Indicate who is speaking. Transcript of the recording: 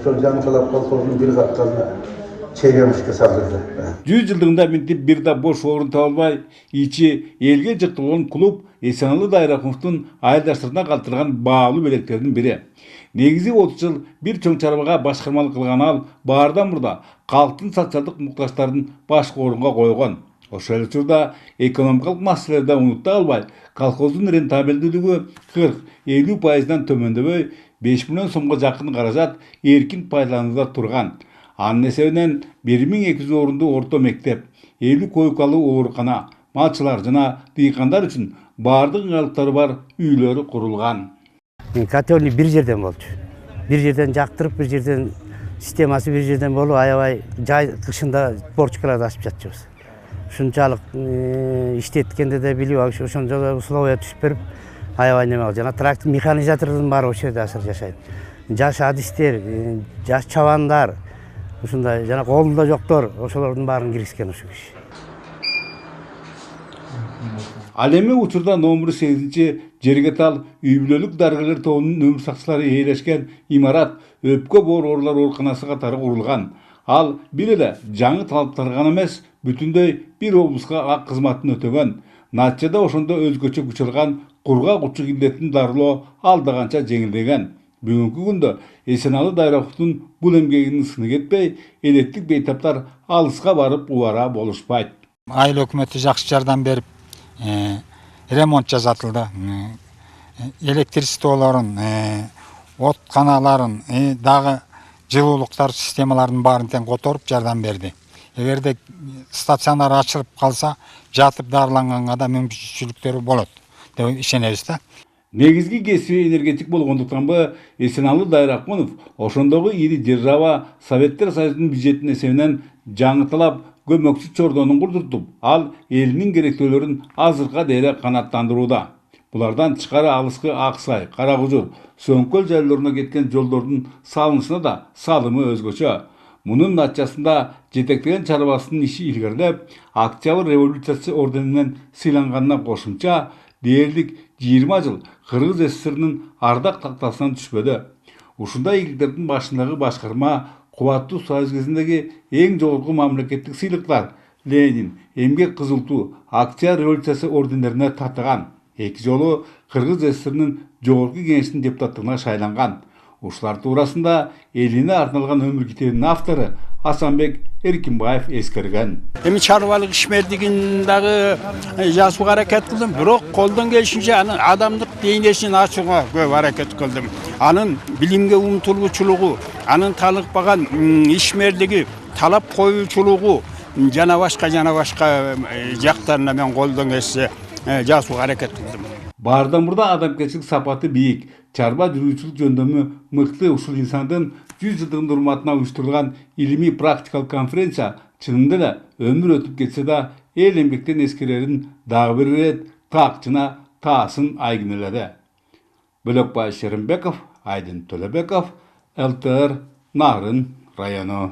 Speaker 1: Şol Жаңы колхозунун bir kaptanına çeyremişke saldırdı.
Speaker 2: 100 жылдығында мектеп bir de boş orun табылбай, içi elge жыктылган клуб Эсенаlı Дайрахмовдун айылдаштарына калтырган баалуу белектердин бири. Негизи 30 жыл bir чоң чарбага башкармалык кылган ал баардан мурда калктын социалдык муктаждарын башкы орунга койгон. Ошол учурда экономикалык маселелерди унутта албай, колхоздун рентабелдүүлүгү 40-50% төмөндөбөй, 5 миллион сомго жакын каражат эркин пайдаланууда турган. Анын эсебинен 1200 орунду орто мектеп, 50 койкалуу оорукана, малчылар жана дыйкандар үчүн баардык ыңгайлыктары бар үйлөрү курулган.
Speaker 3: Котельный bir жерден болчу. Bir жерден жактырып, bir жерден системасы bir жерден болуп, аябай жай кышында борчкаларды ачып жатчыбыз. Ушунчалык иштеткенде де билип, ошончо условия түшүп берип, аябай неме жана трактор механизатордун баары ошол жерде азыр жашайт. Жаш адистер, жаш чабандар, ушундай жана колунда жоктор, ошолордун баарын киргизген ушул киши.
Speaker 2: Ал эми учурда номер 8 Жергетал үй бүлөлүк дарыгерлер тобунун өмүр сакчылары ээлешкен имарат өпкө боор оорулар ооруканасы катары курулган. Ал бир эле жаңы талаптар гана эмес, бүтүндөй bir облуска ак кызматын өтөгөн. Натыйжада ошондо өзгөчө күчөлгөн кургак учук илдетин дарылоо алда канча жеңилдеген. Бүгүнкү күндө Эсенаlı Дайрахмовдун бул эмгегинин сыны кетпей, электик бейтаптар алыска барып убара болушпайт.
Speaker 4: Айыл өкмөтү жакшы жардам берип, ремонт жасатылды. Электричестволорун, от каналарын, дагы жылуулуктар системаларын баарын тең которуп жардам берди. Эгерде стационар ачылып калса, жатып дарыланганга да мүмкүнчүлүктөрү болот деп ишенебиз да.
Speaker 2: Негизги кесиби энергетик болгондуктанбы Эсенаlı Дайрахмонов ошондогу ири держава Советтер Союзунун бюджетинин эсебинен жаңытылап көмөкчү чордонун курдуртуп, ал элинин керектөөлөрүн азыркыга дейре канааттандырууда. Булардан тышкары алыскы Аксай, Каракужур, Сөңкөл жайларына кеткен жолдордун салынышына да салымы өзгөчө. Мунун натыйжасында жетектеген чарбасынын иши илгерилеп, Октябрь революциясы орденинен сыйланганына кошумча дээрлик 20 жыл Кыргыз СССРнын ардак тактасынан түшпөдү. Ушундай ийгиликтердин башындагы башкарма кубаттуу союз кезиндеги эң жогорку мамлекеттик сыйлыктар Ленин, Эмгек Кызыл Туу, Октябрь революциясы ордендерине татыган. 2 жолу Кыргыз СССРнын жогорку кеңешинин депутаттыгына шайланган. Ушулар туурасында элине арналган өмүр китебинин автору Асанбек Эркинбаев эскерген.
Speaker 5: Эми чарбалык ишмердигин дагы жазууга аракет кылдым, бирок колдон келишинче анын адамдык дейнесин ачууга көп аракет кылдым. Анын билимге умтулуучулугу, анын талыкпаган ишмердиги, талап коюучулугу жана башка жактарына мен колдон келсе жазууга аракет кылдым.
Speaker 2: Баардан мурда адамгерчилик сапаты бийик, чарба жүрүүчүлүк жөндөмү мыкты ушул инсандын 100 жылдыгын урматына уюштурулган илимий практикалык конференция чынында эле өмүр өтүп кетсе да эл эмгектен эскерерин дагы бир ирет таакчына таасын айгинеледи. Бөлөкбай Шеримбеков, Айдын Төлөбеков, ЛТР Нарын району.